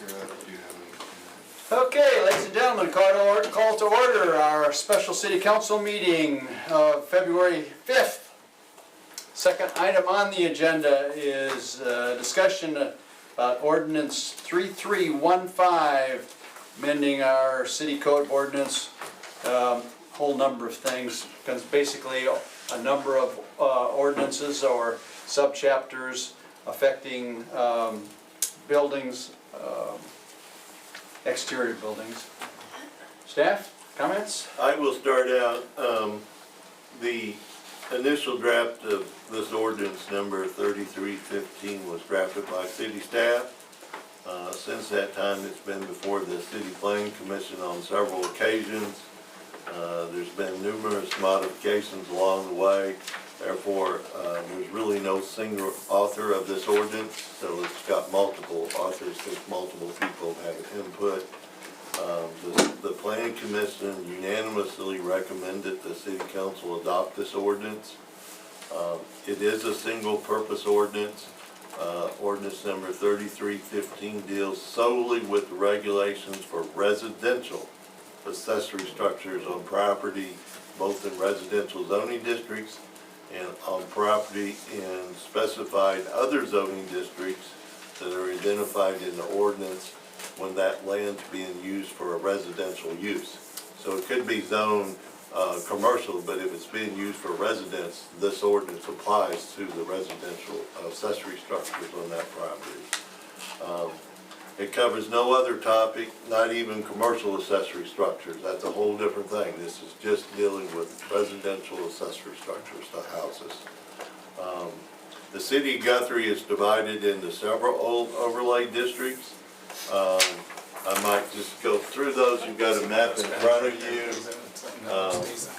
through it if you have any. Okay, ladies and gentlemen, call to order our special city council meeting of February 5th. Second item on the agenda is discussion about ordinance 3315, amending our city code ordinance, whole number of things, because basically a number of ordinances or subchapters affecting buildings, exterior buildings. Staff, comments? I will start out. The initial draft of this ordinance number 3315 was drafted by city staff. Since that time, it's been before the City Planning Commission on several occasions. There's been numerous modifications along the way. Therefore, there's really no single author of this ordinance, so it's got multiple authors because multiple people have input. The Planning Commission unanimously recommended the City Council adopt this ordinance. It is a single-purpose ordinance. Ordinance number 3315 deals solely with the regulations for residential accessory structures on property, both in residential zoning districts and on property in specified other zoning districts that are identified in the ordinance when that land's being used for a residential use. So it could be zoned commercial, but if it's being used for residence, this ordinance applies to the residential accessory structures on that property. It covers no other topic, not even commercial accessory structures. That's a whole different thing. This is just dealing with residential accessory structures to houses. The city of Guthrie is divided into several overlay districts. I might just go through those. You've got a map in front of you. Does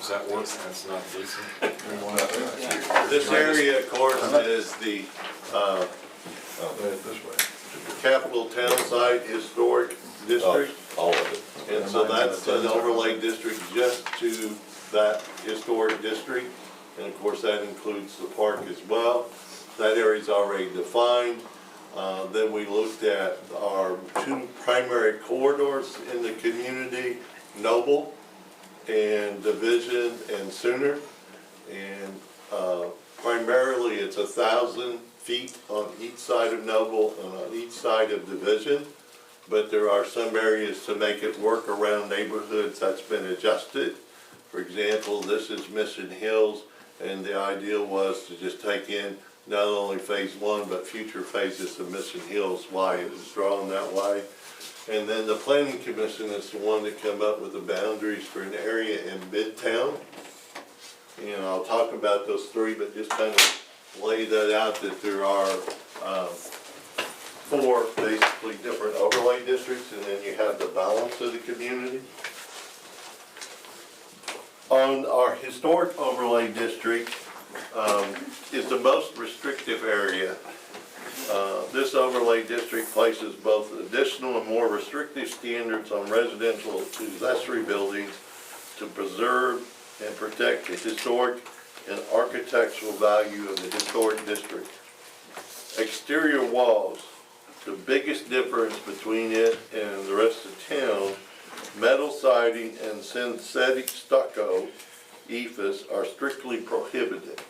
that work? That's not decent. This area, of course, is the Capital Town Site Historic District. All of it. And so that's an overlay district just to that historic district. And of course, that includes the park as well. That area's already defined. Then we looked at our two primary corridors in the community, Noble and Division and Sooner. And primarily it's 1,000 feet on each side of Noble and on each side of Division. But there are some areas to make it work around neighborhoods that's been adjusted. For example, this is Mission Hills, and the idea was to just take in not only phase one, but future phases of Mission Hills, why it was drawn that way. And then the Planning Commission is the one that came up with the boundaries for an area in Midtown. And I'll talk about those three, but just kind of lay that out that there are four basically different overlay districts, and then you have the balance of the community. On our historic overlay district is the most restrictive area. This overlay district places both additional and more restrictive standards on residential accessory buildings to preserve and protect the historic and architectural value of the historic district. Exterior walls, the biggest difference between it and the rest of town, metal siding and synthetic stucco, EIFS, are strictly prohibited.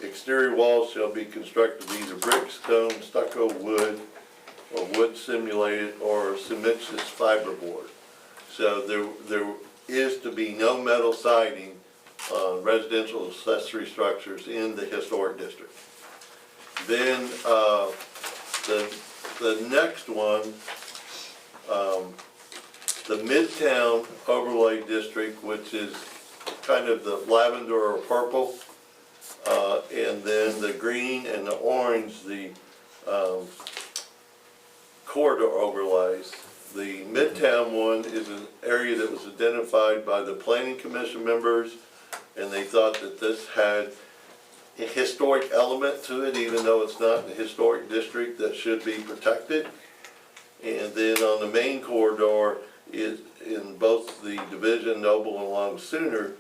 Exterior walls shall be constructed of either brick, stone, stucco, wood, or wood simulated or cementitious fiberboard. So there is to be no metal siding on residential accessory structures in the historic district. Then the next one, the Midtown Overlay District, which is kind of the lavender or purple, and then the green and the orange, the corridor overlays. The Midtown one is an area that was identified by the Planning Commission members, and they thought that this had a historic element to it, even though it's not a historic district that should be protected. And then on the main corridor is in both the Division, Noble, and along Sooner,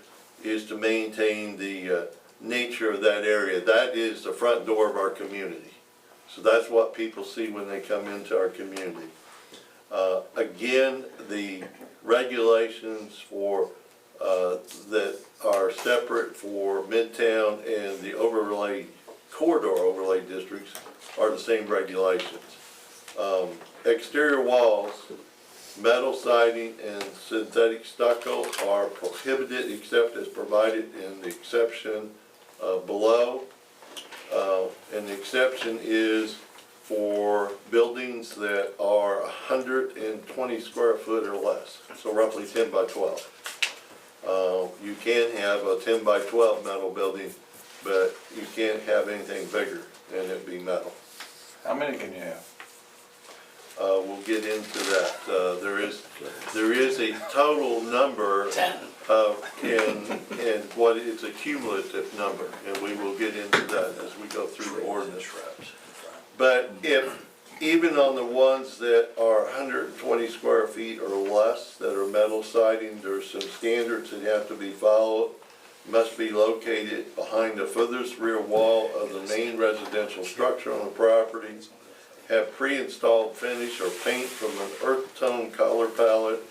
is to maintain the nature of that area. That is the front door of our community. So that's what people see when they come into our community. Again, the regulations for, that are separate for Midtown and the overlay, corridor overlay districts are the same regulations. Exterior walls, metal siding and synthetic stucco are prohibited except as provided in the exception below. And the exception is for buildings that are 120 square foot or less, so roughly 10 by 12. You can have a 10 by 12 metal building, but you can't have anything bigger and it be metal. How many can you have? We'll get into that. There is a total number. 10. And what it's a cumulative number, and we will get into that as we go through the ordinance. But if, even on the ones that are 120 square feet or less, that are metal siding, there's some standards that have to be followed. Must be located behind the furthest rear wall of the main residential structure on the property. Have pre-installed finish or paint from an earth tone color palette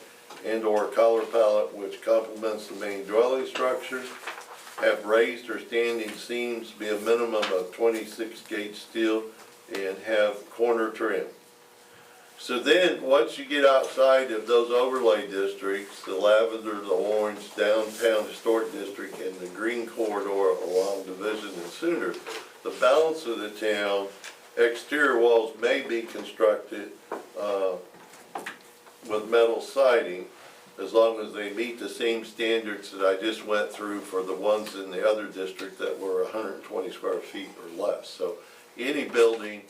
and or color palette which complements the main dwelling structure. Have raised or standing seams, be a minimum of 26 gauge steel, and have corner trim. So then, once you get outside of those overlay districts, the lavender, the orange, downtown historic district, and the green corridor along Division and Sooner, the balance of the town, exterior walls may be constructed with metal siding as long as they meet the same standards that I just went through for the ones in the other district that were 120 square feet or less. So any building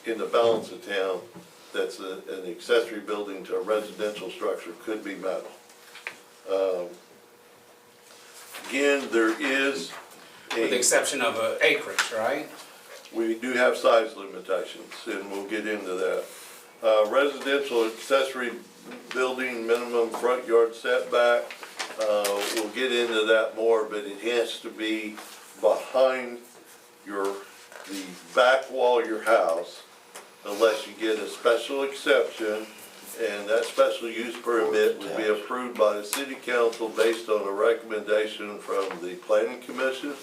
in the balance of town that's an accessory building to a residential structure could be metal. Again, there is With the exception of acreage, right? we do have size limitations, and we'll get into that. Residential accessory building minimum front yard setback, we'll get into that more, but it has to be behind the back wall of your house, unless you get a special exception, and that special use permit would be approved by the city council based on a recommendation from the planning commission.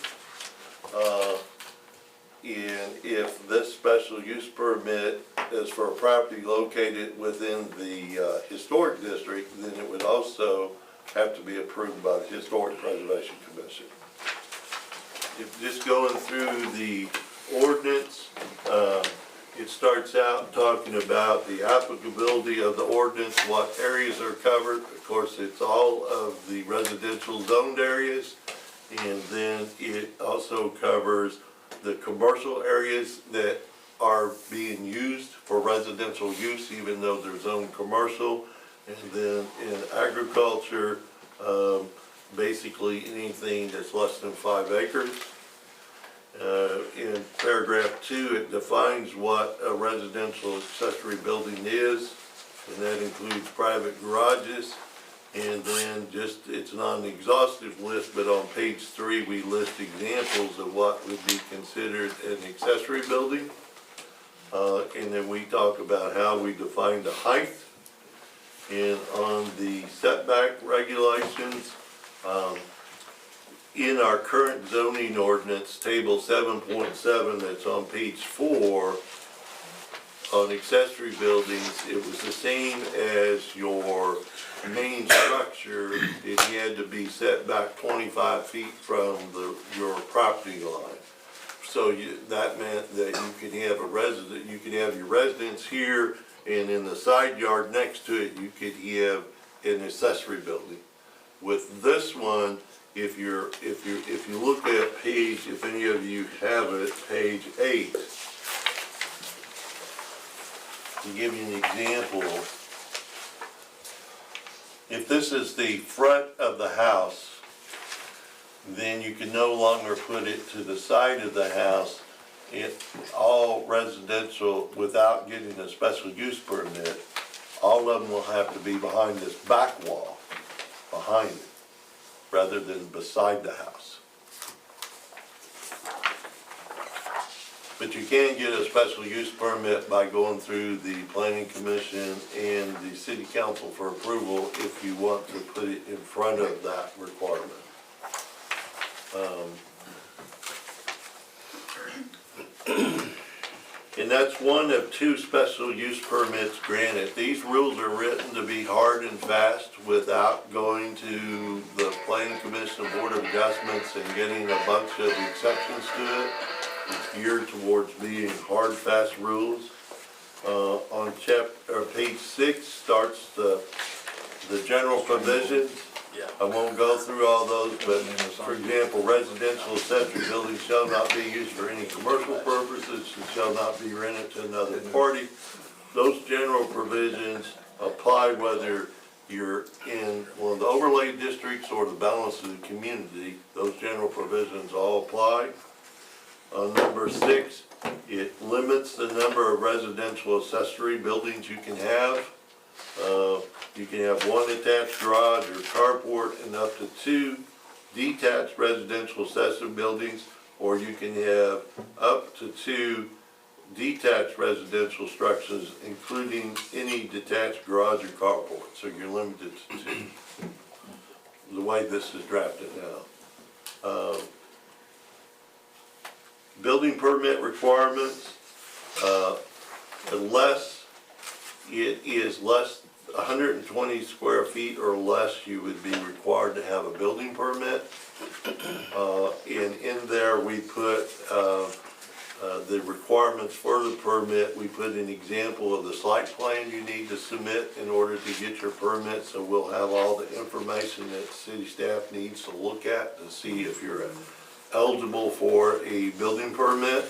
And if this special use permit is for a property located within the historic district, then it would also have to be approved by the Historic Preservation Commission. If just going through the ordinance, it starts out talking about the applicability of the ordinance, what areas are covered. Of course, it's all of the residential zoned areas, and then it also covers the commercial areas that are being used for residential use, even though they're zoned commercial. And then in agriculture, basically anything that's less than 5 acres. In paragraph 2, it defines what a residential accessory building is, and that includes private garages. And then it's not an exhaustive list, but on page 3 we list examples of what would be considered an accessory building. And then we talk about how we define the height. And on the setback regulations, in our current zoning ordinance, table 7.7, that's on page 4, on accessory buildings, it was the same as your main structure. It had to be set back 25 feet from your property line. So that meant that you could have you could have your residence here, and in the side yard next to it, you could have an accessory building. With this one, if you look at page, if any of you have it, page 8, to give you an example, if this is the front of the house, then you can no longer put it to the side of the house. It's all residential without getting a special use permit. All of them will have to be behind this back wall, behind it, rather than beside the house. But you can get a special use permit by going through the planning commission and the city council for approval if you want to put it in front of that requirement. And that's one of 2 special use permits granted. These rules are written to be hard and fast without going to the planning commission and board of adjustments and getting a bunch of exceptions to it. It's geared towards being hard, fast rules. On page 6 starts the general provisions. I won't go through all those, but for example, residential accessory buildings shall not be used for any commercial purposes and shall not be rented to another party. Those general provisions apply whether you're in one of the overlay districts or the balance of the community. Those general provisions all apply. On number 6, it limits the number of residential accessory buildings you can have. You can have 1 attached garage or carport and up to 2 detached residential accessory buildings, or you can have up to 2 detached residential structures, including any detached garage or carport. So you're limited to 2, the way this is drafted now. Building permit requirements, unless it is 120 square feet or less, you would be required to have a building permit. And in there we put the requirements for the permit. We put an example of the site plan you need to submit in order to get your permit. So we'll have all the information that city staff needs to look at to see if you're eligible for a building permit.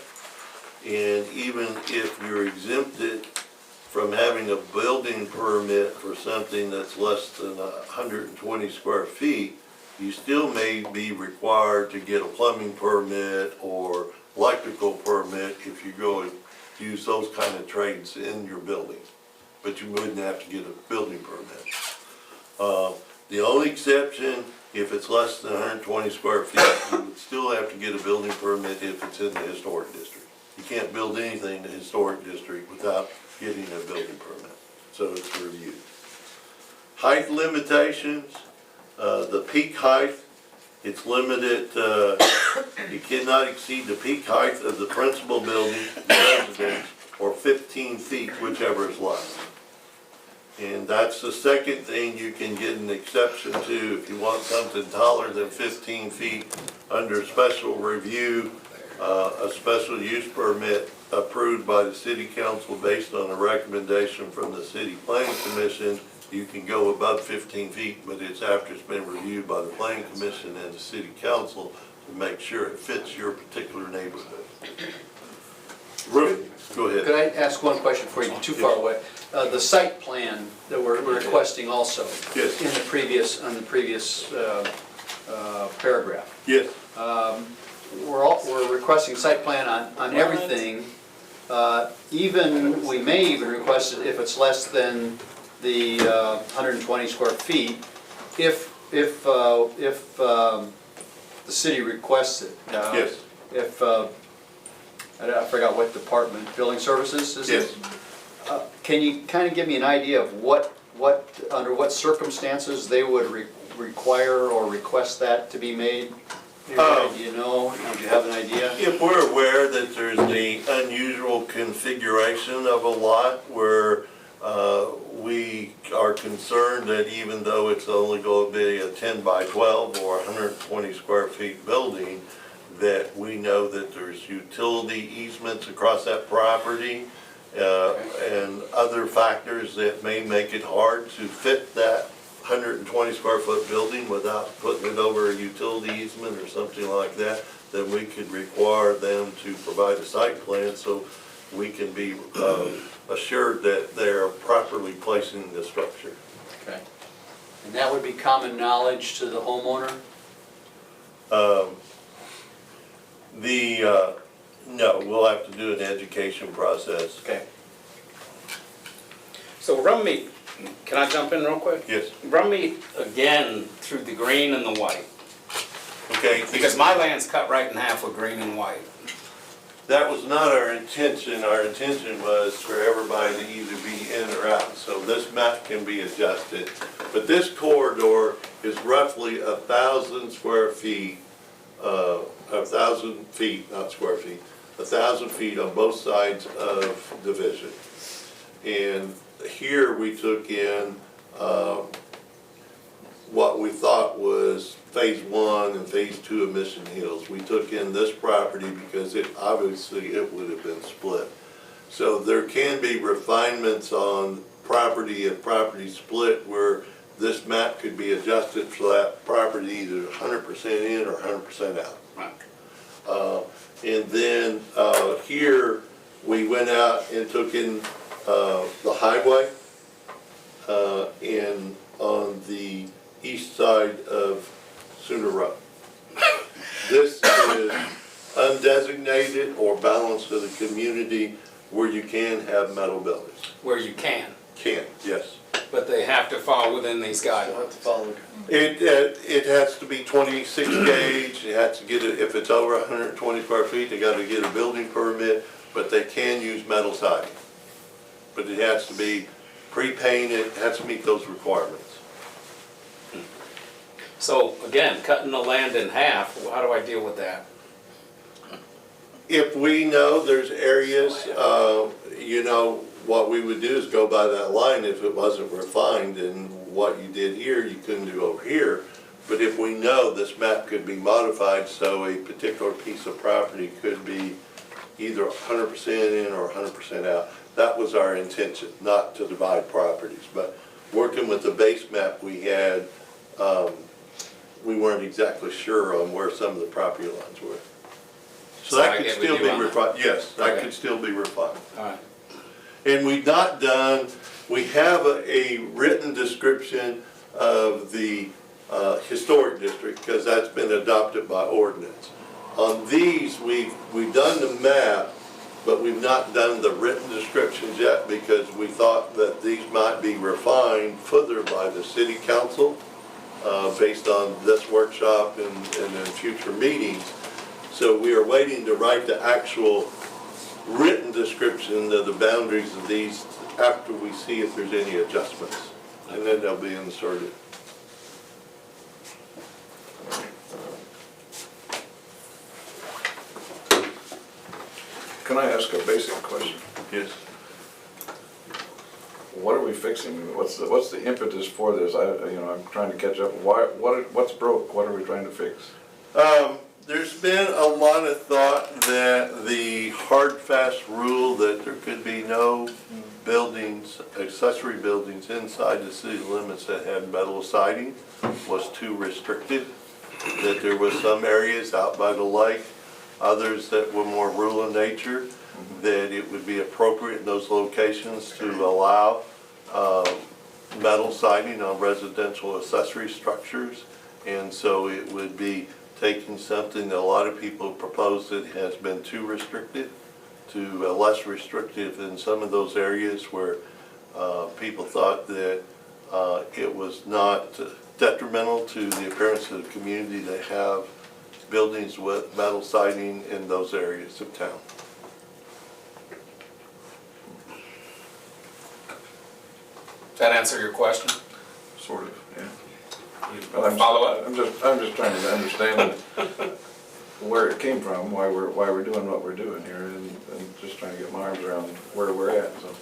And even if you're exempted from having a building permit for something that's less than 120 square feet, you still may be required to get a plumbing permit or electrical permit if you go and use those kind of trades in your building. But you wouldn't have to get a building permit. The only exception, if it's less than 120 square feet, you would still have to get a building permit if it's in the historic district. You can't build anything in the historic district without getting a building permit, so it's reviewed. Height limitations, the peak height, it's limited, you cannot exceed the peak height of the principal building, residence, or 15 feet, whichever is less. And that's the second thing you can get an exception to if you want something taller than 15 feet under special review, a special use permit approved by the city council based on a recommendation from the city planning commission. You can go above 15 feet, but it's after it's been reviewed by the planning commission and the city council to make sure it fits your particular neighborhood. Ruth, go ahead. Could I ask one question before you get too far away? The site plan that we're requesting also. Yes. In the previous, on the previous paragraph. Yes. We're requesting site plan on everything. We may even request it if it's less than the 120 square feet, if the city requests it. Yes. If, I forgot what department, building services, is it? Yes. Can you kind of give me an idea of under what circumstances they would require or request that to be made? Do you know, do you have an idea? If we're aware that there's the unusual configuration of a lot where we are concerned that even though it's only going to be a 10 by 12 or 120 square feet building, that we know that there's utility easements across that property and other factors that may make it hard to fit that 120 square foot building without putting it over a utility easement or something like that, then we could require them to provide a site plan so we can be assured that they're properly placing the structure. Okay. And that would be common knowledge to the homeowner? No, we'll have to do an education process. Okay. So can I jump in real quick? Yes. Run me again through the green and the white. Okay. Because my land's cut right in half with green and white. That was not our intention. Our intention was for everybody to either be in or out. So this map can be adjusted. But this corridor is roughly 1,000 square feet, 1,000 feet, not square feet, 1,000 feet on both sides of Division. And here we took in what we thought was phase 1 and phase 2 of Mission Hills. We took in this property because it obviously would have been split. So there can be refinements on property and property split where this map could be adjusted for that property either 100% in or 100% out. Right. And then here we went out and took in the highway and on the east side of Sooner Road. This is undesignated or balance of the community where you can have metal buildings. Where you can, Can, yes. but they have to fall within these guidelines. It has to be 26 gauge, it has to get it, if it's over 120 square feet, they gotta get a building permit, but they can use metal siding. But it has to be pre-painted, it has to meet those requirements. So again, cutting the land in half, how do I deal with that? If we know there's areas, you know, what we would do is go by that line if it wasn't refined, and what you did here, you couldn't do over here. But if we know this map could be modified so a particular piece of property could be either 100% in or 100% out, that was our intention, not to divide properties. But working with the base map we had, we weren't exactly sure on where some of the property lines were. So So I that could get with still you be on that. refined, yes, that Okay. could still be refined. All right. And we've not done, we have a written description of the historic district, because that's been adopted by ordinance. On these, we've done the map, but we've not done the written descriptions yet, because we thought that these might be refined further by the city council, based on this workshop and in future meetings. So we are waiting to write the actual written description of the boundaries of these after we see if there's any adjustments. And then they'll be inserted. Can I ask a basic question? Yes. What are we fixing? What's the impetus for this? I'm trying to catch up. What's broke? What are we trying to fix? There's been a lot of thought that the hard, fast rule that there could be no buildings, accessory buildings inside the city limits that had metal siding was too restrictive. That there was some areas out by the lake, others that were more rural in nature, that it would be appropriate in those locations to allow metal siding on residential accessory structures. And so it would be taking something that a lot of people proposed that has been too restrictive to less restrictive in some of those areas where people thought that it was not detrimental to the appearance of the community to have buildings with metal siding in those areas of town. That answer your question? Sort of, yeah. You But follow up? I'm just trying to understand where it came from, why we're doing what we're doing here, and just trying to get my arms around where we're at, so.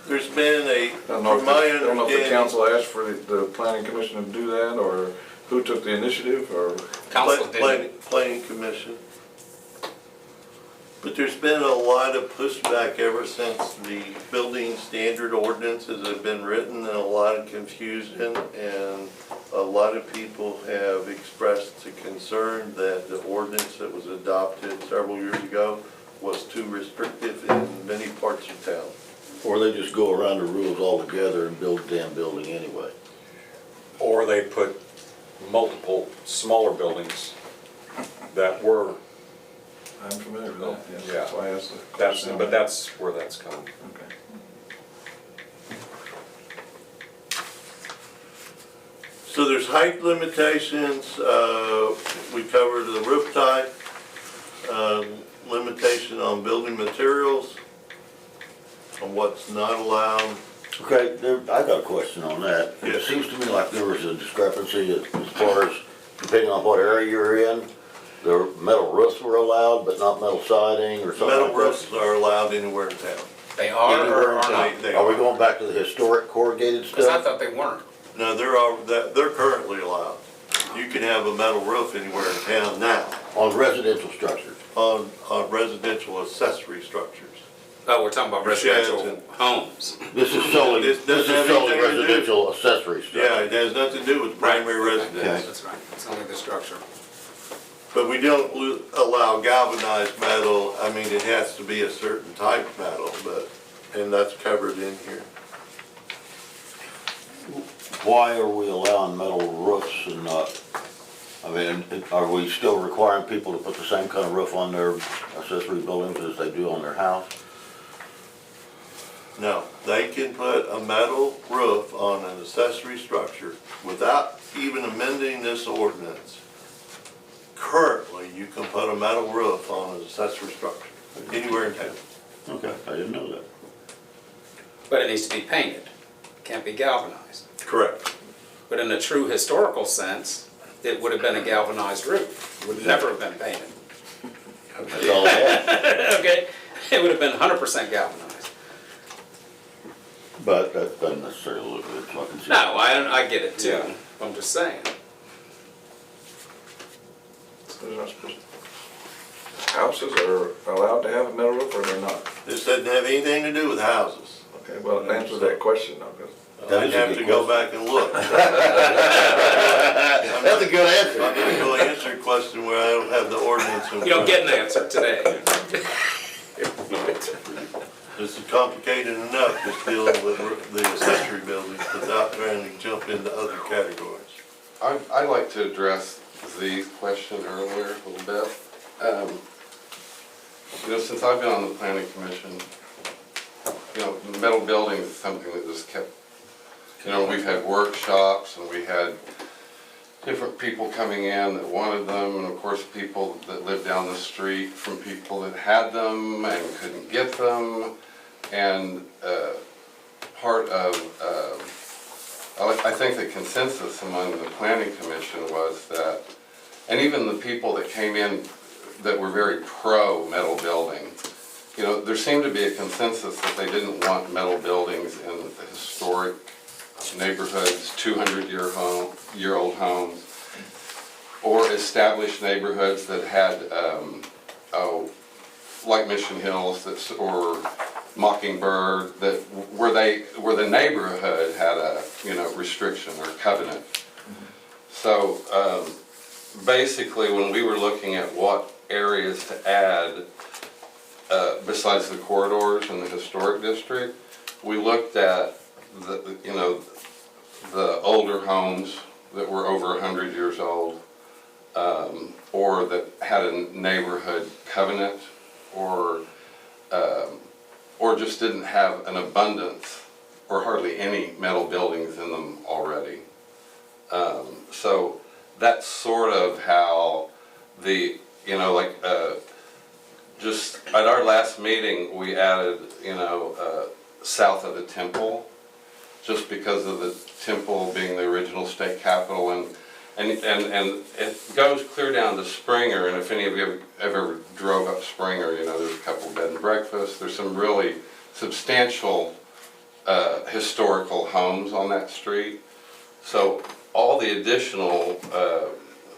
There's been a, I don't know from my if the understanding, council asked for the planning commission to do that, or who took the initiative, or? Council did. Planning Commission. But there's been a lot of pushback ever since the building standard ordinances have been written, and a lot of confusion, and a lot of people have expressed a concern that the ordinance that was adopted several years ago was too restrictive in many parts of town. Or they just go around the rules altogether and build a damn building anyway. Or they put multiple smaller buildings that were, I'm familiar with that, yes, Yeah. that's why I asked the that's, question. but that's where that's coming. Okay. So there's height limitations, we covered the roof type, limitation on building materials, on what's not allowed. Okay, I got a question on that. It Yes. seems to me like there was a discrepancy as far as, depending on what area you're in, the metal roofs were allowed, but not metal siding or something Metal like roofs that. are allowed anywhere in town. They are Anywhere or in are town, not? they Are we are. going back to the historic corrugated Because I stuff? thought they weren't. No, they're currently allowed. You can have a metal roof anywhere in town now, On residential structures? on residential accessory structures. Oh, we're talking about Sheds residential and- homes. This is solely, This this doesn't is have solely anything to do- residential accessory Yeah, structure. it has nothing to do with primary residence. That's right, it's only the structure. But we don't allow galvanized metal, I mean, it has to be a certain type of metal, but, and that's covered in here. Why are we allowing metal roofs and not, I mean, are we still requiring people to put the same kind of roof on their accessory buildings as they do on their house? No, they can put a metal roof on an accessory structure without even amending this ordinance. Currently, you can put a metal roof on an accessory structure, anywhere in town. Okay, I didn't know that. But it needs to be painted, can't be galvanized. Correct. But in a true historical sense, it would have been a galvanized roof, would never have been painted. That's all I had. Okay, it would have been 100% galvanized. But that doesn't necessarily look good, so I can see. No, I get it too, Yeah. I'm just saying. There's not supposed houses are allowed to have a metal roof or they're not? This doesn't have anything to do with houses. Okay, well, it answers that question though, 'cause That I'd is a have good to go question. back and look. That's a good I'm answer. not gonna go answer a question where I don't have the ordinance in front. You don't get an answer today. This is complicated enough, just dealing with the accessory buildings without trying to jump into other categories. I'd like to address Z's question earlier a little bit. Since I've been on the planning commission, metal buildings is something that just kept, we've had workshops and we had different people coming in that wanted them, and of course people that lived down the street from people that had them and couldn't get them. And part of, I think the consensus among the planning commission was that, and even the people that came in that were very pro metal building, there seemed to be a consensus that they didn't want metal buildings in the historic neighborhoods, 200-year-old homes, or established neighborhoods that had, like Mission Hills, or Mockingbird, that where the neighborhood had a restriction or covenant. So basically, when we were looking at what areas to add besides the corridors in the historic district, we looked at the older homes that were over 100 years old, or that had a neighborhood covenant, or just didn't have an abundance or hardly any metal buildings in them already. So that's sort of how just at our last meeting, we added, south of the temple, just because of the temple being the original state capital, and it goes clear down to Springer. And if any of you have ever drove up Springer, there's a couple of bed and breakfasts. There's some really substantial historical homes on that street. So all the additional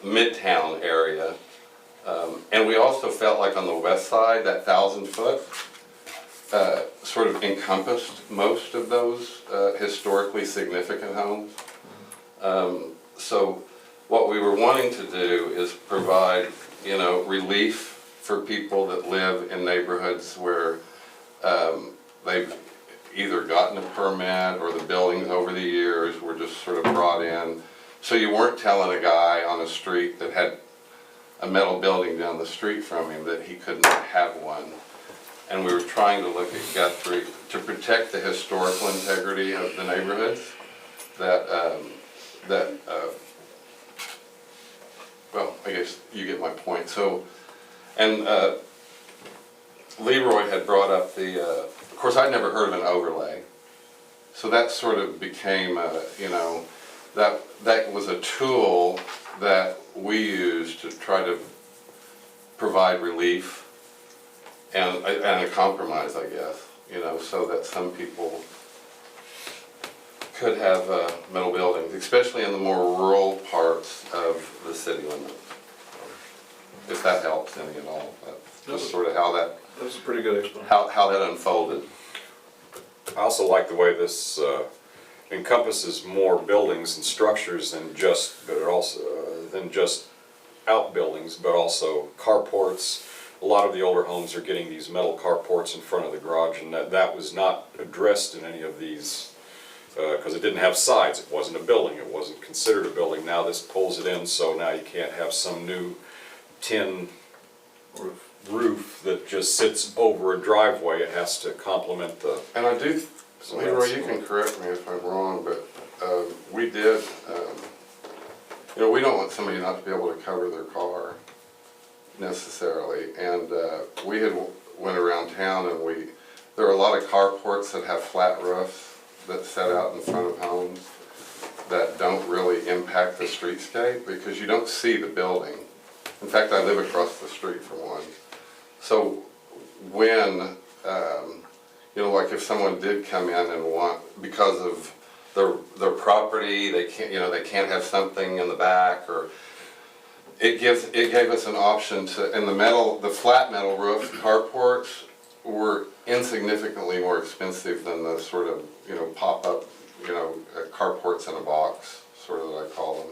Midtown area, and we also felt like on the west side, that 1,000-foot sort of encompassed most of those historically significant homes. So what we were wanting to do is provide, relief for people that live in neighborhoods where they've either gotten a permit or the buildings over the years were just sort of brought in. So you weren't telling a guy on a street that had a metal building down the street from him that he couldn't have one. And we were trying to look at Guthrie to protect the historical integrity of the neighborhoods well, I guess you get my point. So, and Leroy had brought up of course, I'd never heard of an overlay. So that sort of became, that was a tool that we used to try to provide relief and a compromise, I guess, so that some people could have metal buildings, especially in the more rural parts of the city limits. If that helps any at all. That's just sort of how that That's a pretty good explanation. how that unfolded. I also like the way this encompasses more buildings and structures than just, than just outbuildings, but also carports. A lot of the older homes are getting these metal carports in front of the garage, and that was not addressed in any of these, because it didn't have sides. It wasn't a building. It wasn't considered a building. Now this pulls it in, so now you can't have some new tin roof that just sits over a driveway. It has to complement the. And I do, Leroy, you can correct me if I'm wrong, but we did, we don't want somebody not to be able to cover their car necessarily. And we had went around town and there are a lot of carports that have flat roofs that set out in front of homes that don't really impact the streetscape because you don't see the building. In fact, I live across the street from one. So when, like if someone did come in and want, because of their property, they can't have something in the back, or it gave us an option to, and the flat metal roof carports were insignificantly more expensive than the sort of, pop-up, carports in a box, sort of that I call them.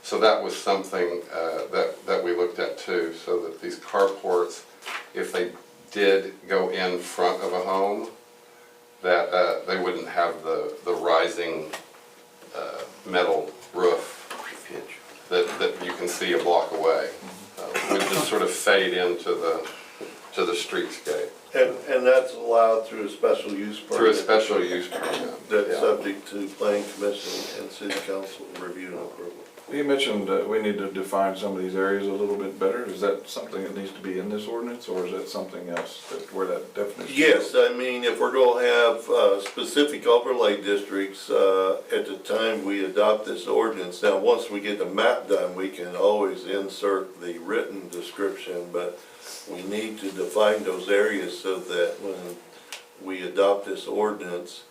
So that was something that we looked at too, so that these carports, if they did go in front of a home, that they wouldn't have the rising metal roof that you can see a block away. It would just sort of fade into the streetscape. And that's allowed through a special use permit? Through a special use permit. That's Yeah. subject to planning commission and city council review and approval. You mentioned we need to define some of these areas a little bit better. Is that something that needs to be in this ordinance, or is that something else where that definition? Yes, I mean, if we're gonna have specific overlay districts, at the time we adopt this ordinance, now, once we get the map done, we can always insert the written description, but we need to define those areas so that when we adopt this ordinance,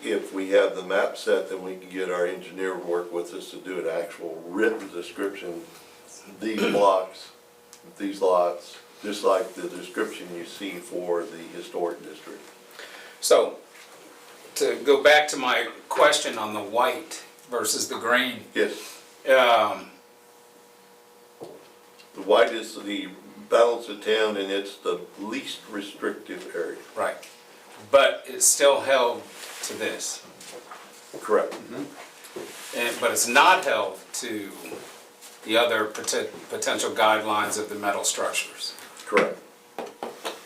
if we have the map set, then we can get our engineer to work with us to do an actual written description. These blocks, these lots, just like the description you see for the historic district. So, to go back to my question on the white versus the green, Yes, um, the white is the balance of town and it's the least restrictive area. right, but it's still held to this. Correct. But it's not held to the other potential guidelines of the metal structures. Correct.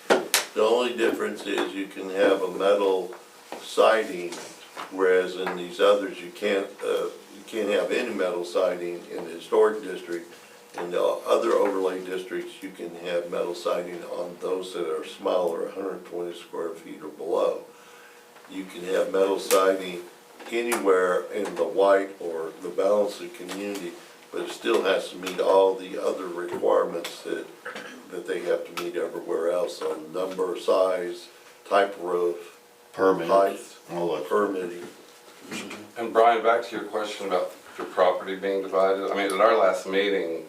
The only difference is you can have a metal siding, whereas in these others you can't have any metal siding in the historic district. In the other overlay districts, you can have metal siding on those that are smaller, 120 square feet or below. You can have metal siding anywhere in the white or the balance of community, but it still has to meet all the other requirements that they have to meet everywhere else on number, size, type of roof, Permit, height, all that. permitting. And Brian, back to your question about your property being divided, I mean, at our last meeting,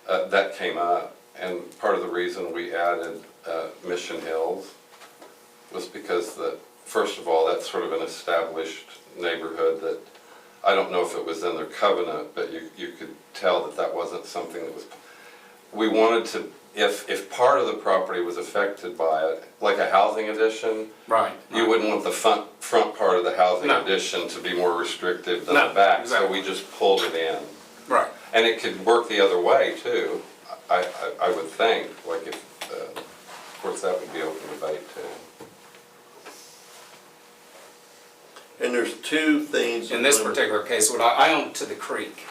that came up, and part of the reason we added Mission Hills was because first of all, that's sort of an established neighborhood that, I don't know if it was in their covenant, but you could tell that wasn't something that was, we wanted to, if part of the property was affected by it, like a housing addition, Right. you wouldn't want the front part of the housing No. addition to be more restrictive than No, the back, exactly. so we just pulled it in. Right. And it could work the other way too, I would think, like if, of course, that would be open debate too. And there's two things. In this particular case, what I own to the creek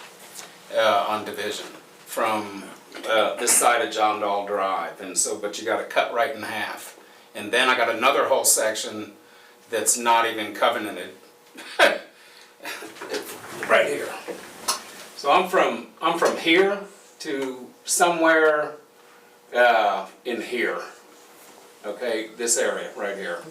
on Division, from this side of John Dahl Drive, and so, but you gotta cut right in half. And then I got another whole section that's not even covenanted. Right here. So I'm from here to somewhere in here. Okay, this area right here.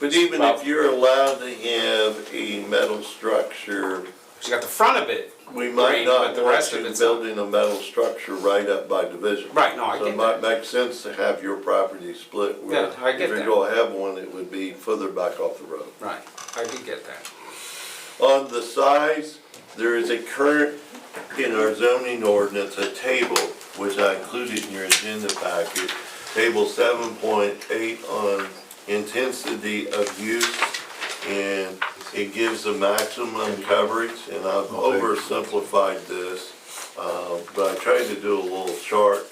But even if you're allowed to have a metal structure, You got the front of it. we might green, not but the want rest of you it's not. building a metal structure right up by division. Right, no, I So it get might that. make sense to have your property split. Where Yeah, I get if that. you're gonna have one, it would be further back off the road. Right, I did get that. On the size, there is a current, in our zoning ordinance, a table, which I included in your agenda packet, table 7.8 on intensity of use, and it gives the maximum coverage, and I've oversimplified this, but I tried to do a little chart.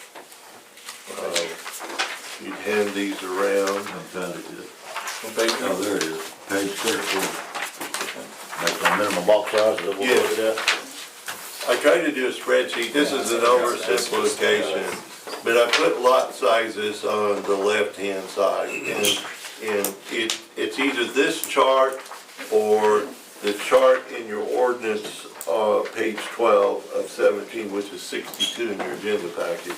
You'd hand these around. I found it, yeah. What page Oh, there it is, page 13. That's the minimum box size, is that what we're Yes. looking at? I tried to do a spreadsheet, this is an oversimplification, but I put lot sizes on the left-hand side, and it's either this chart or the chart in your ordinance, page 12 of 17, which is 62 in your agenda packet.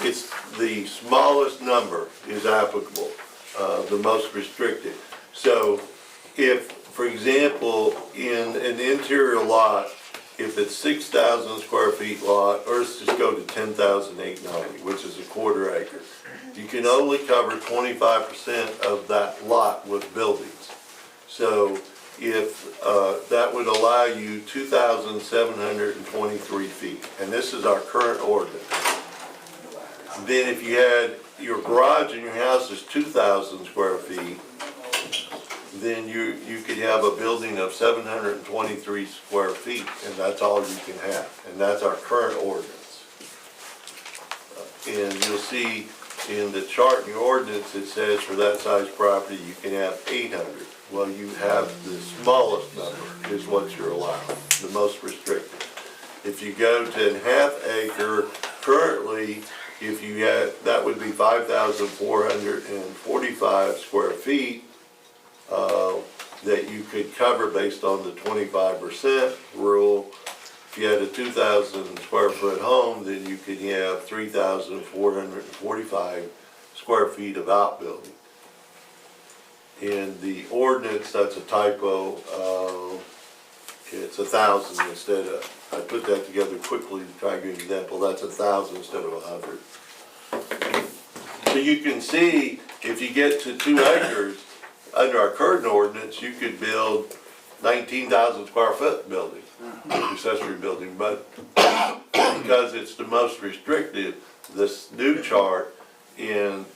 It's the smallest number is applicable, the most restricted. So if, for example, in an interior lot, if it's 6,000 square feet lot, or let's just go to 10,890, which is a quarter acre, you can only cover 25% of that lot with buildings. So if, that would allow you 2,723 feet, and this is our current ordinance. Then if you had, your garage in your house is 2,000 square feet, then you could have a building of 723 square feet, and that's all you can have, and that's our current ordinance. And you'll see in the chart in your ordinance, it says for that size property, you can have 800. Well, you have the smallest number is what you're allowed, the most restricted. If you go to a half acre, currently, if you had, that would be 5,445 square feet, that you could cover based on the 25% rule. If you had a 2,000 square foot home, then you could have 3,445 square feet of outbuilding. In the ordinance, that's a typo, it's 1,000 instead of, I put that together quickly to try to give you an example, that's 1,000 instead of 100. So you can see, if you get to 2 acres, under our current ordinance, you could build 19,000 square foot building, accessory building, but because it's the most restrictive, this new chart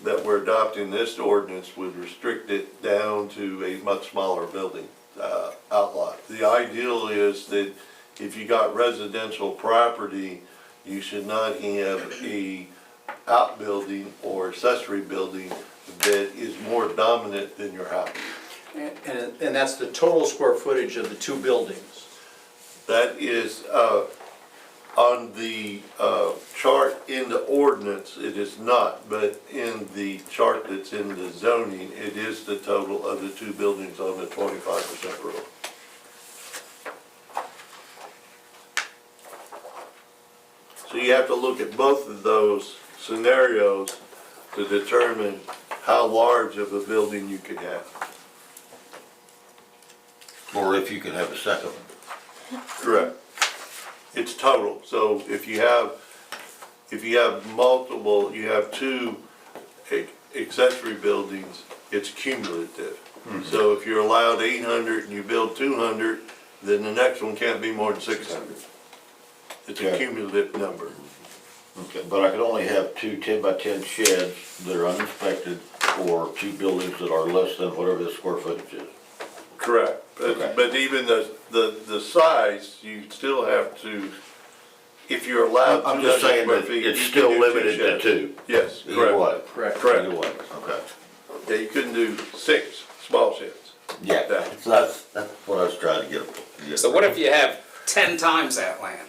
that we're adopting this ordinance would restrict it down to a much smaller building outlot. The ideal is that if you got residential property, you should not have a outbuilding or accessory building that is more dominant than your house. And that's the total square footage of the 2 buildings. That is, on the chart in the ordinance, it is not, but in the chart that's in the zoning, it is the total of the 2 buildings on the 25% rule. So you have to look at both of those scenarios to determine how large of a building you could have. Or if you could have a second one. Correct. It's total, so if you have multiple, you have 2 accessory buildings, it's cumulative. So if you're allowed 800 and you build 200, then the next one can't be more than 600. It's a Okay. cumulative number. Okay, but I could only have 2 10-by-10 sheds that are uninspected, or 2 buildings that are less than whatever the square footage is. Correct. Okay. But even the size, you still have to, if you're allowed I'm 200 just saying square that feet, it's you still can do 2 limited to sheds. 2. Yes, Either correct. way. Correct. Either way, okay. Yeah, you couldn't do 6 small sheds. Yeah, so that's what I was trying to get. So what if you have 10 times that land?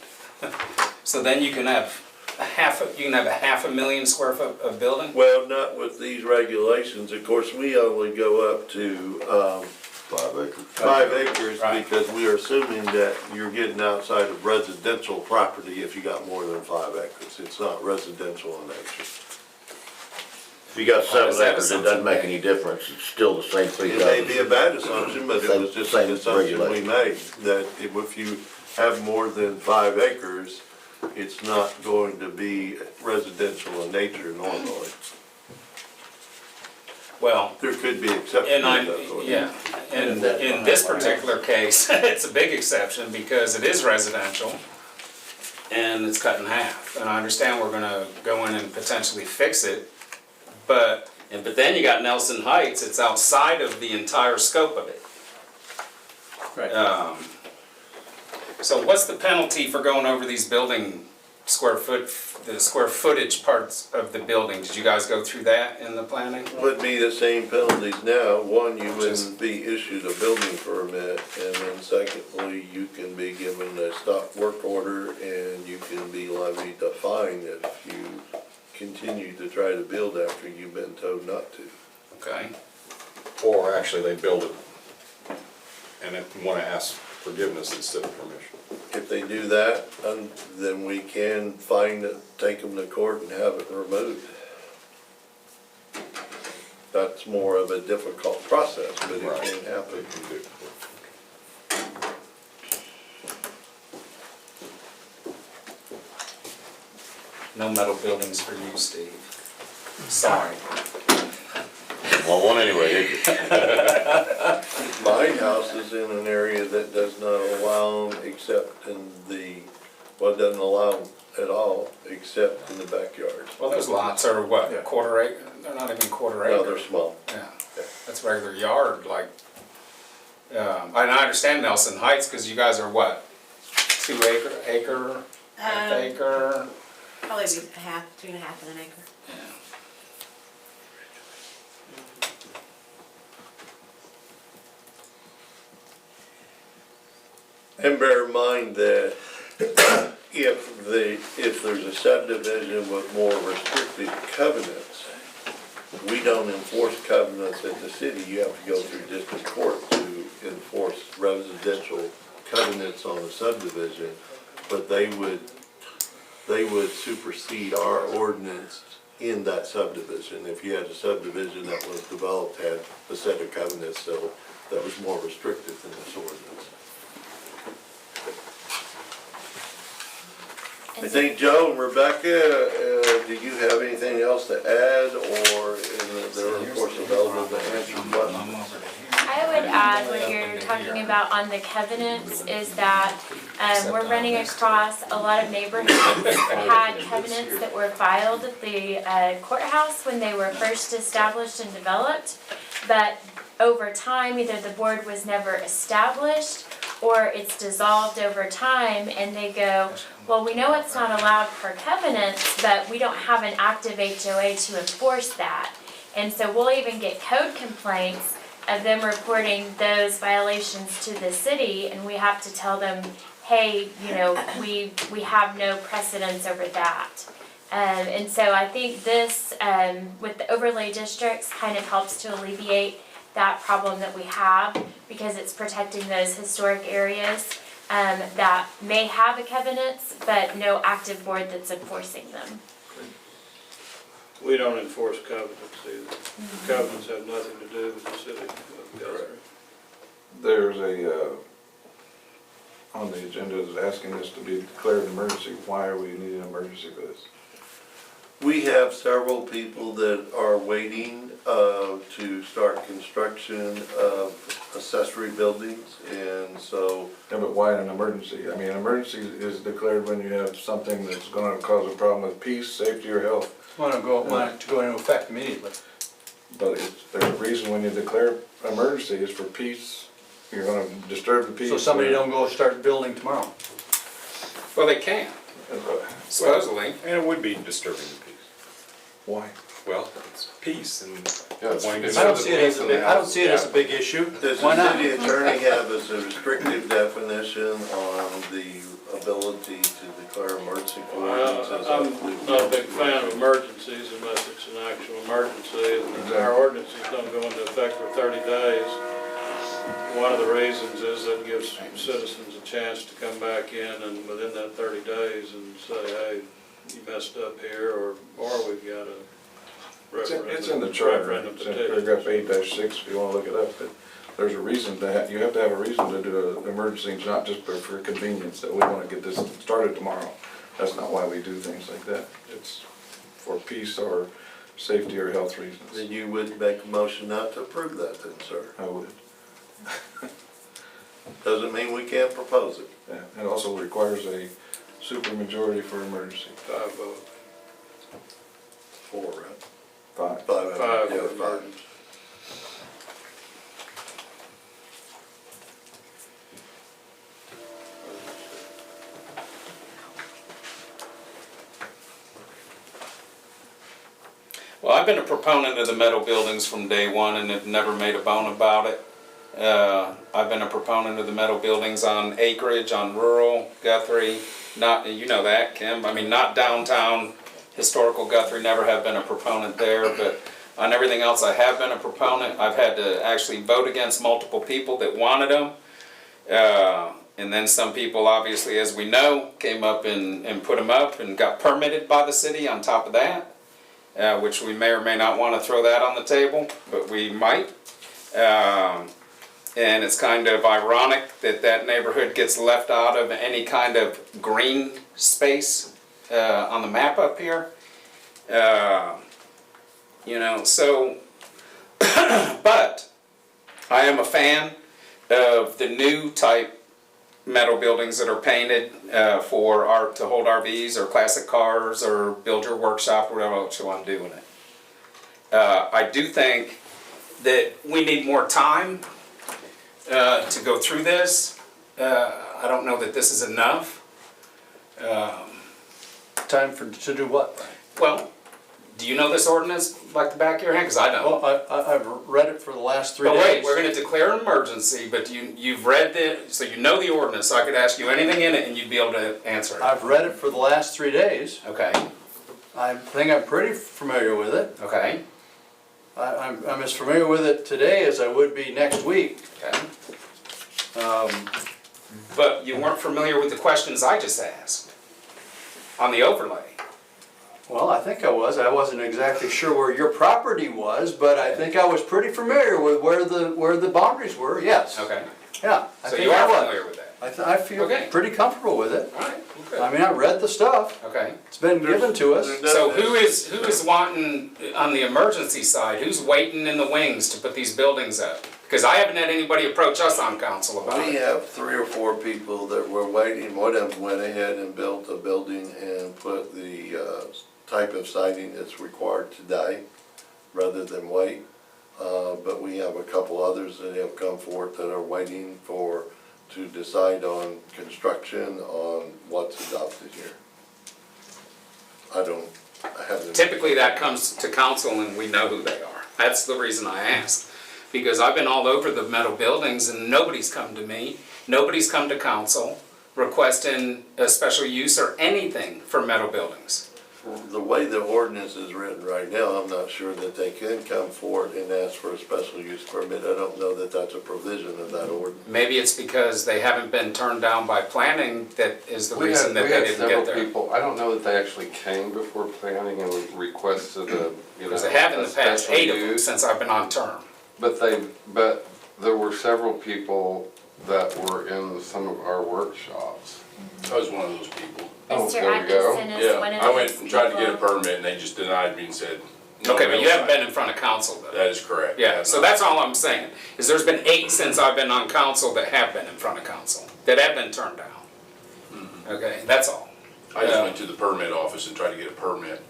So then you can have a half a million square foot of building? Well, not with these regulations, of course, we only go up to, 5 acres. 5 acres Right. because we are assuming that you're getting outside of residential property if you got more than 5 acres. It's not residential in nature. If you got Is 7 that acres, it something doesn't make big? any difference, it's still the same It may be a 3,000. bad assumption, but it was just an Same assumption we regulation. made, that if you have more than 5 acres, it's not going to be residential in nature normally. Well, There could be exceptions. and I, to that. yeah, and in this particular case, it's a big exception because it is residential and it's cut in half. And I understand we're gonna go in and potentially fix it, but then you got Nelson Heights, it's outside of the entire scope of it. Right. So what's the penalty for going over these building the square footage parts of the building? Did you guys go through that in the planning? Would be the same penalties now. One, you wouldn't be issued a building permit, and then secondly, you can be given a stop work order and you can be levied a fine if you continue to try to build after you've been told not to. Okay, Or actually, they build it and want to ask forgiveness instead of permission. If they do that, then we can fine it, take them to court and have it removed. That's more of a difficult process, but it Right. can happen. They can do. no metal buildings for you, Steve. Sorry. Well, one anyway, did you? My house is in an area that does not allow them except in well, it doesn't allow them at all, except in the backyard. Well, those lots are what, Yeah. quarter acre? They're not even quarter No, acre. they're small. Yeah, that's regular yard, like, and I understand Nelson Heights, cause you guys are what? 2 acre, half acre? Probably be a half, 2.5 and an acre. Yeah. And bear in mind that if there's a subdivision with more restricted covenants, we don't enforce covenants at the city. You have to go through district court to enforce residential covenants on a subdivision. But they would supersede our ordinance in that subdivision. If you had a subdivision that was developed, had a set of covenants, so that was more restrictive than this ordinance. I think Joe and Rebecca, do you have anything else to add, or they're of course available to answer questions? I would add what you're talking about on the covenants is that we're running across a lot of neighborhoods that had covenants that were filed at the courthouse when they were first established and developed. But over time, either the board was never established or it's dissolved over time, and they go, well, we know it's not allowed per covenants, but we don't have an active HOA to enforce that. And so we'll even get code complaints of them reporting those violations to the city, and we have to tell them, hey, you know, we have no precedence over that. And so I think this, with the overlay districts, kind of helps to alleviate that problem that we have, because it's protecting those historic areas that may have a covenants, but no active board that's enforcing them. We don't enforce covenants either. Covenants have nothing to do with the city of Guthrie. There's on the agenda is asking this to be declared an emergency. Why are we needing an emergency for this? We have several people that are waiting to start construction of accessory buildings, and so Yeah, but why an emergency? I mean, an emergency is declared when you have something that's gonna cause a problem with peace, safety, or health. Want it to go into effect immediately. But there's a reason when you declare emergency is for peace. You're gonna disturb the peace. So somebody don't go start building tomorrow. Well, they can, supposedly. And it would be disturbing the peace. Why? Well, it's peace and. Yeah, it's- wanting to- it's I don't the see it as a police big, and I don't see it as a yeah. big issue. Does Why the not? city attorney have a restrictive definition on the ability to declare emergency Well, ordinances? I'm not a big fan of emergencies unless it's an actual emergency, and our ordinances don't go into effect for 30 days. One of the reasons is that gives citizens a chance to come back in and within that 30 days and say, hey, you messed up here, or we've got a referendum. It's in the charter, referendum it's in petition. paragraph 8-6, if you wanna look it up, but there's a reason to you have to have a reason to do an emergency, it's not just for convenience, that we wanna get this started tomorrow. That's not why we do things like that, it's for peace or safety or health reasons. Then you would make a motion not to approve that then, sir. I would, Doesn't mean we can't propose it. yeah, it also requires a supermajority for emergency, 5 votes. 4, right? 5. 5, 5 yeah, for 5. emergency. Well, I've been a proponent of the metal buildings from day one and have never made a bone about it. I've been a proponent of the metal buildings on acreage, on rural Guthrie, not, you know that, Kim, I mean, not downtown historical Guthrie, never have been a proponent there, but on everything else I have been a proponent. I've had to actually vote against multiple people that wanted them. And then some people, obviously, as we know, came up and put them up and got permitted by the city on top of that. Which we may or may not want to throw that on the table, but we might. And it's kind of ironic that that neighborhood gets left out of any kind of green space on the map up here. You know, so, but I am a fan of the new type metal buildings that are painted for art to hold RVs or classic cars or build your workshop or whatever else you want to do in it. I do think that we need more time to go through this. I don't know that this is enough. Time to do what? Well, do you know this ordinance like the back of your hand? Because I don't. Well, I've read it for the last 3 But days. wait, we're going to declare an emergency, but you've read so you know the ordinance, so I could ask you anything in it and you'd be able to answer it. I've read it for the last 3 days. Okay, I think I'm pretty familiar with it. okay, I'm as familiar with it today as I would be next week. okay. But you weren't familiar with the questions I just asked on the overlay. Well, I think I was. I wasn't exactly sure where your property was, but I think I was pretty familiar with where the boundaries were, yes. Okay, Yeah, I so think you I are was. familiar with that? I feel Okay. pretty comfortable with it. All right, I okay. mean, I read the stuff. Okay. It's been given to us. So who is wanting, on the emergency side, who's waiting in the wings to put these buildings up? Because I haven't had anybody approach us on council about We it. have 3 or 4 people that were waiting. One of them went ahead and built a building and put the type of siding that's required today, rather than wait. But we have a couple others that have come forth that are waiting to decide on construction, on what's adopted here. I haven't. Typically, that comes to council and we know who they are. That's the reason I asked. Because I've been all over the metal buildings and nobody's come to me, nobody's come to council requesting a special use or anything for metal buildings. The way the ordinance is written right now, I'm not sure that they can come forward and ask for a special use permit. I don't know that that's a provision of that ordinance. Maybe it's because they haven't been turned down by planning that is the reason that We they had didn't several get there. people, I don't know that they actually came before planning and requested a, you know. Because they have in a the past, special 8 of them use. since I've been on term. But there were several people that were in some of our workshops. I was one of those people. Oh, Mr. there we go. Atkinson is one Yeah, of I went those and tried to get a people. permit and they just denied me and said. no Okay, but you haven't metal been in front of council though. sign. That is correct. Yeah, so that's all I'm saying, is there's been 8 since I've been on council that have been in front of council, that have been turned down. Okay, that's all. I just went to the permit office and tried to get a permit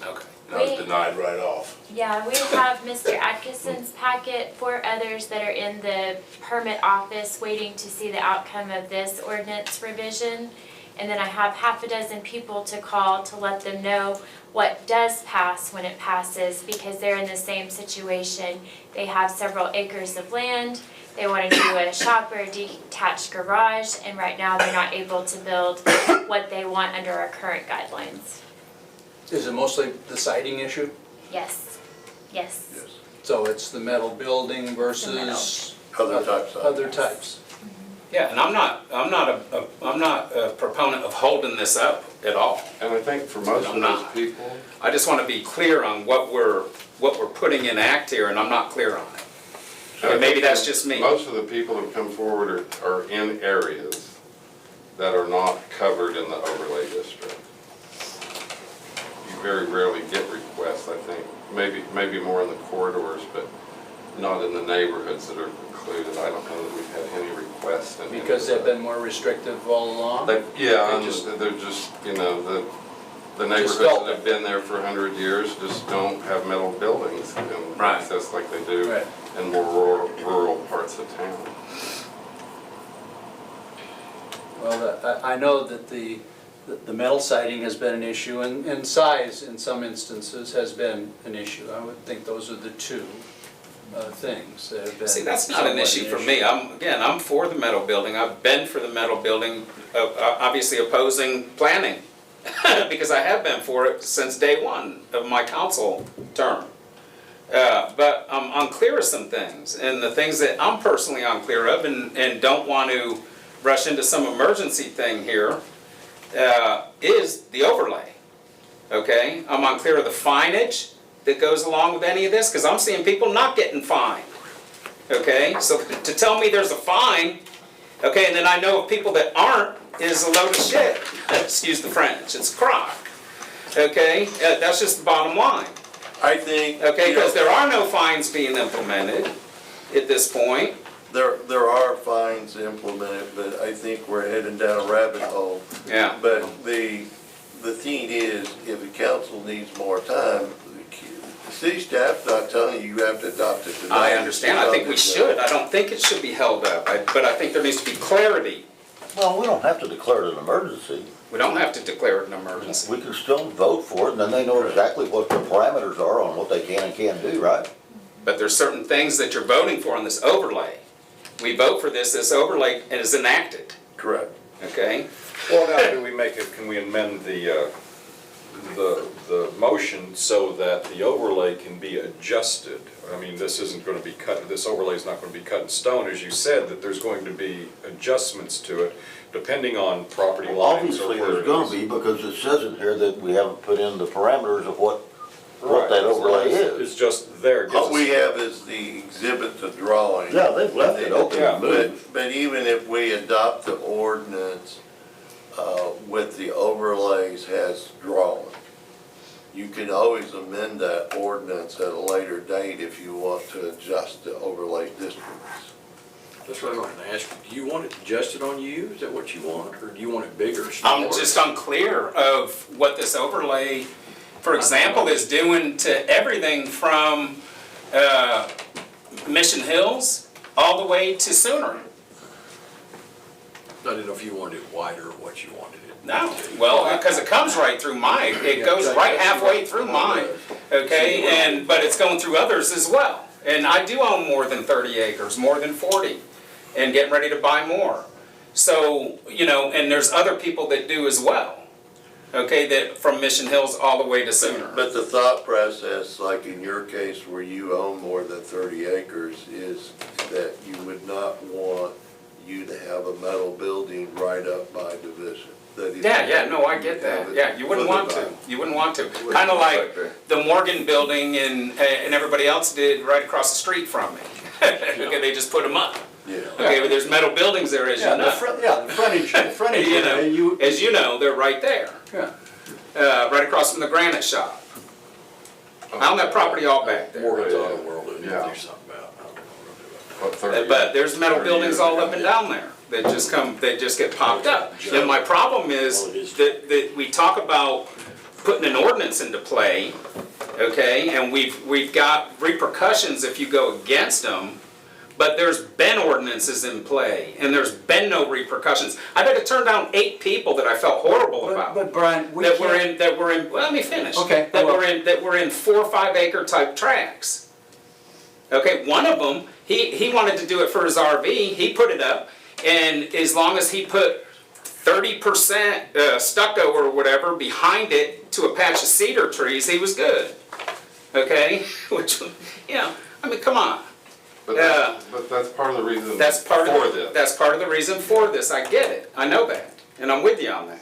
Okay. and I was denied right off. Yeah, we have Mr. Atkinson's packet, 4 others that are in the permit office waiting to see the outcome of this ordinance revision. And then I have half a dozen people to call to let them know what does pass when it passes, because they're in the same situation. They have several acres of land, they want to do a shop or a detached garage, and right now they're not able to build what they want under our current guidelines. Is it mostly the siding issue? Yes, yes. So it's the metal building versus Other types of. other types? Yeah, and I'm not a proponent of holding this up at all. And I think for most I'm of those not. people, I just want to be clear on what we're putting in act here, and I'm not clear on it. And maybe that's just me. most of the people who come forward are in areas that are not covered in the overlay district. You very rarely get requests, I think, maybe more in the corridors, but not in the neighborhoods that are included. I don't know that we've had any requests. in any Because of they've that. been more restrictive all along? Yeah, They and just- they're just, you know, the Just neighborhoods felt that have been there for 100 years just don't have metal buildings and Right. access like they do Right. in more rural parts of town. Well, I know that the metal siding has been an issue, and size in some instances has been an issue. I would think those are the two things that have been. See, that's not an somewhat issue for me. I'm for the metal building. I've been for the metal building, obviously opposing planning. Because I have been for it since day one of my council term. But I'm unclear of some things, and the things that I'm personally unclear of and don't want to rush into some emergency thing here is the overlay. Okay, I'm unclear of the fineage that goes along with any of this, because I'm seeing people not getting fined. Okay, so to tell me there's a fine, okay, and then I know of people that aren't, is a load of shit. Excuse the French, it's crock. Okay, that's just the bottom line. I think. Okay, you know, because there are no fines being implemented at this point. There are fines implemented, but I think we're heading down a rabbit hole. Yeah. But the thing is, if the council needs more time, the city staff's not telling you you have to adopt it tonight. I understand, I think we should. I don't think it should be held up, but I think there needs to be clarity. Well, we don't have to declare it an emergency. We don't have to declare it an emergency. We can still vote for it, and then they know exactly what the parameters are on what they can and can't do, right? But there's certain things that you're voting for on this overlay. We vote for this overlay and is enacted, Correct. okay? Well, now, can we amend the motion so that the overlay can be adjusted? I mean, this isn't gonna be cut, this overlay is not gonna be cut in stone, as you said, that there's going to be adjustments to it, depending on property lines or Obviously, where there's it gonna is. be, because it says in here that we haven't put in the parameters of what that overlay is. It's just there. It gives All we us- have is the exhibit, the drawing. Yeah, they've left it open Yeah. to move. But even if we adopt the ordinance with the overlays as drawn, you can always amend that ordinance at a later date if you want to adjust the overlay districts. That's what I'm gonna ask you. Do you want it adjusted on you? Is that what you want? Or do you want it bigger, smaller? I'm just unclear of what this overlay, for example, is doing to everything from Mission Hills all the way to Sooner. I didn't know if you wanted it wider or what you wanted it. No, well, because it comes right through mine, it goes right halfway through mine, okay, but it's going through others as well. And I do own more than 30 acres, more than 40, and getting ready to buy more. So, you know, and there's other people that do as well, okay, that from Mission Hills all the way to Sooner. But the thought process, like in your case where you own more than 30 acres, is that you would not want you to have a metal building right up by division. Yeah, no, I get that, yeah, you wouldn't want to, Kind of like the Morgan building and everybody else did right across the street from me. Okay, they just put them up. Yeah. Okay, but there's metal buildings there, as you Yeah, know. the frontage, You know, you, as you know, they're right there, yeah. right across from the granite shop. I own that property all back there. Morgan's Auto World, that you Yeah. do something about. I don't know What, 30 But there's metal 30 buildings years all ago. up and down there that just get popped up. And my problem is that we talk about putting an ordinance into play, okay, and we've got repercussions if you go against them, but there's been ordinances in play, and there's been no repercussions. I've had to turn down 8 people that I felt horrible about. But Brian, we That can't. were in, well, let me finish. Okay, That well. were in 4 or 5 acre type tracts. Okay, one of them, he wanted to do it for his RV, he put it up, and as long as he put 30% stucco or whatever behind it to a patch of cedar trees, he was good. Okay, which, you know, I mean, come on. But that's part of the reason That's part for of this. that's part of the reason for this. I get it. I know that, and I'm with you on that.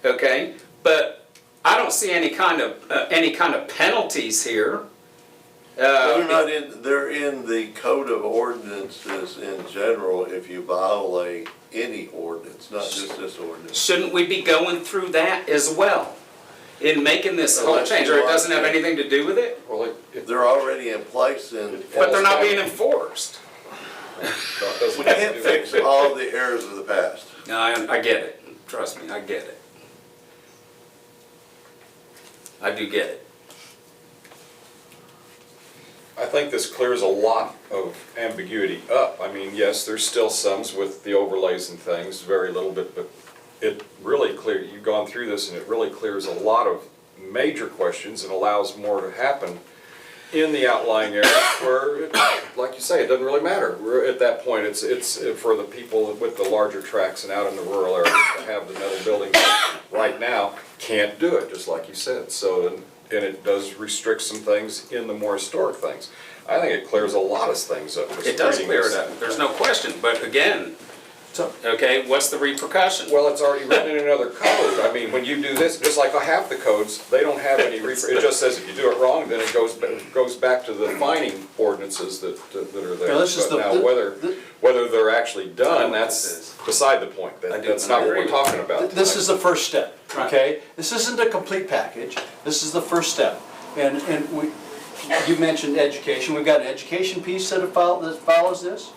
Okay, but I don't see any kind of penalties here. They're in the code of ordinances in general if you violate any ordinance, not just this ordinance. Shouldn't we be going through that as well in making this whole Unless change, you or it want doesn't have to. anything to do with it? Well, They're already in place and. But they're not being enforced. We can't fix all the errors of the past. No, I get it. Trust me, I get it. I do get it. I think this clears a lot of ambiguity up. I mean, yes, there's still some with the overlays and things, very little bit, but it really you've gone through this and it really clears a lot of major questions and allows more to happen in the outlying areas where, like you say, it doesn't really matter. We're at that point, it's for the people with the larger tracts and out in the rural areas to have the metal buildings right now, can't do it, just like you said. So, and it does restrict some things in the more historic things. I think it clears a lot of things up. It does clear it up, there's no question, but again, okay, what's the repercussion? Well, it's already written in another code. I mean, when you do this, just like half the codes, they don't have any it just says if you do it wrong, then it goes back to the fining ordinances that are there. Yeah, this is But now, whether they're actually done, that's beside the point. That's not what we're talking about. This is the first step, okay? This isn't a complete package, this is the first step. And you mentioned education, we've got an education piece that follows this.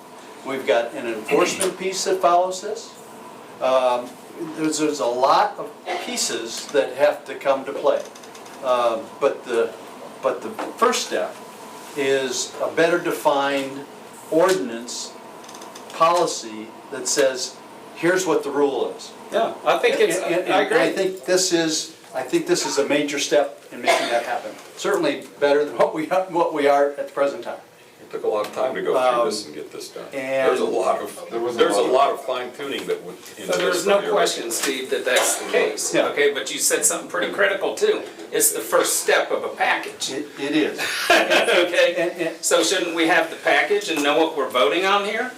We've got an enforcement piece that follows this. There's a lot of pieces that have to come to play. But the first step is a better defined ordinance policy that says, here's what the rule is. Yeah, I think it's, I agree. I think this is a major step in making that happen. Certainly better than what we are at the present time. It took a lot of time to go through this and get this done. and- There's a lot of fine tuning that went into this. So there's no question, Steve, that that's the case, Yeah. okay? But you said something pretty critical too. It's the first step of a package, It is. okay? So shouldn't we have the package and know what we're voting on here?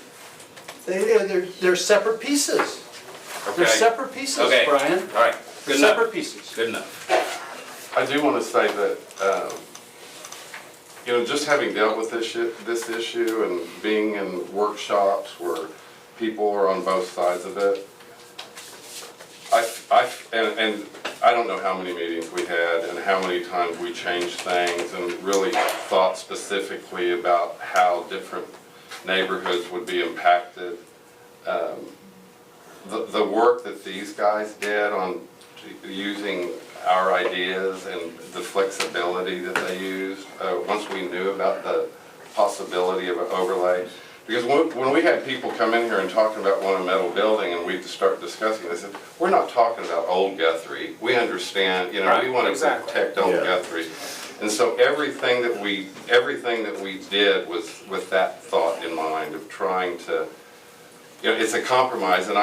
They're separate pieces. They're Okay. separate pieces, Okay. Brian. All right, good enough. Separate pieces. Good enough. I do want to say that, you know, just having dealt with this issue and being in workshops where people are on both sides of it, and I don't know how many meetings we had and how many times we changed things and really thought specifically about how different neighborhoods would be impacted. The work that these guys did on using our ideas and the flexibility that they used, once we knew about the possibility of an overlay. Because when we had people come in here and talking about one metal building and we start discussing this, we're not talking about old Guthrie. We understand, you know, Right, we want to exactly. protect old Guthrie. And so everything that we did was with that thought in mind of trying to, you know, it's a compromise, and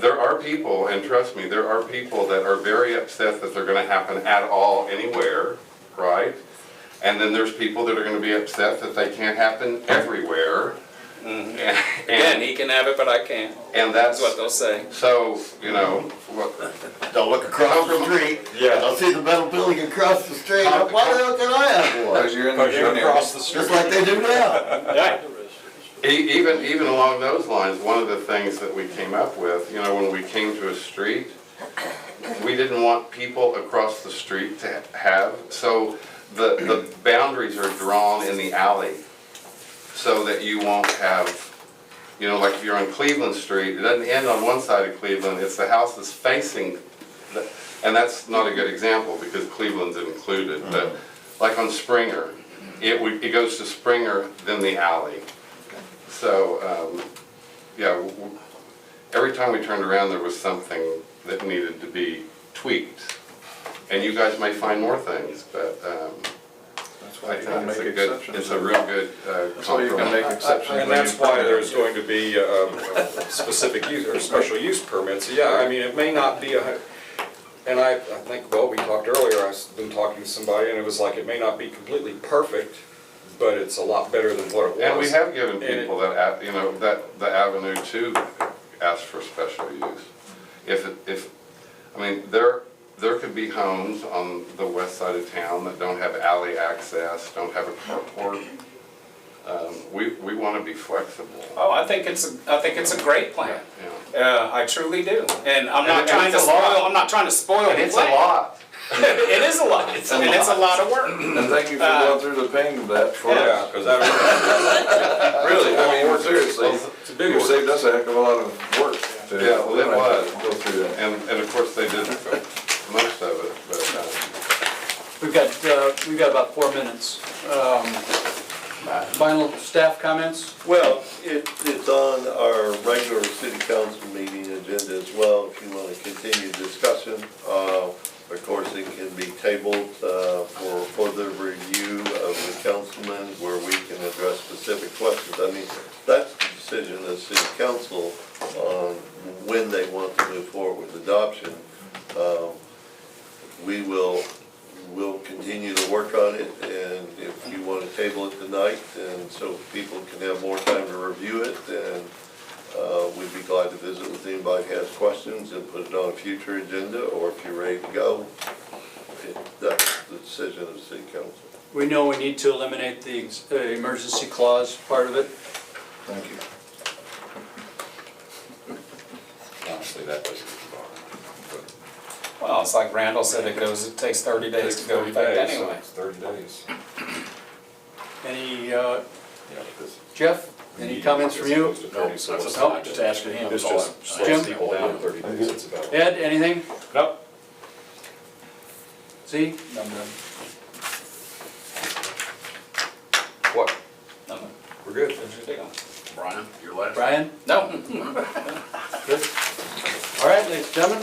there are people, and trust me, there are people that are very upset that they're gonna happen at all, anywhere, right? And then there's people that are gonna be upset that they can't happen everywhere. Again, he can have it, but I can't. And That's that's what they'll say. so, you know, Don't look across the street. Yeah. Don't see the metal building across the street. Why the hell can I have one? Because you're in the You're across the street. Just like they do now. even along those lines, one of the things that we came up with, you know, when we came to a street, we didn't want people across the street to have, so the boundaries are drawn in the alley so that you won't have, you know, like if you're on Cleveland Street, it doesn't end on one side of Cleveland, it's the house that's facing, and that's not a good example because Cleveland's included, but like on Springer, it goes to Springer, then the alley. So, yeah, every time we turned around, there was something that needed to be tweaked. And you guys may find more things, but That's why I you can think make it's a good, exceptions. it's a real good That's why you can make compromise. exceptions. And when that's you why permit. there's going to be specific use or special use permits. Yeah, I mean, it may not be and I think, well, we talked earlier, I've been talking to somebody and it was like, it may not be completely perfect, but it's a lot better than what it was. And we have given And it- people that, that the avenue to ask for special use. I mean, there could be homes on the west side of town that don't have alley access, don't have a carport. We want to be flexible. Oh, I think it's a great plan. Yeah. I truly do. And I'm And not trying to it's a lot. spoil, I'm not trying to spoil And the it's a plan. lot. It is a lot, and it's a lot of work. And thank you for going through the pain of that for Yeah, us. because that Really, I mean, seriously, it's a big you one. saved us a heck of a lot of work. to- Yeah, well, it was. Go through that. And of course, they did most of it, but, We've got about 4 minutes. Final staff comments? Well, it's on our regular city council meeting agenda as well, if you want to continue discussion. Of course, it can be tabled for further review of the councilmen where we can address specific questions. I mean, that's the decision of the city council on when they want to move forward with adoption. We'll continue to work on it, and if you want to table it tonight, and so people can have more time to review it, then we'd be glad to visit with anybody who has questions and put it on a future agenda, or if you're ready to go, that's the decision of the city council. We know we need to eliminate the emergency clause part of it. Thank you. Honestly, that doesn't bother me. Well, it's like Randall said, it takes 30 days to go in effect anyway. It's 30 days. Any, Yeah, because Jeff, any comments from you? No, That's I'm just asking him. It's that's all just I'm- slows people down in 30 days, it's about. Ed, anything? Nope. See? What? Nothing. We're good. Where's your deal? Brian, your last. Brian? No. Good. All right, ladies and gentlemen.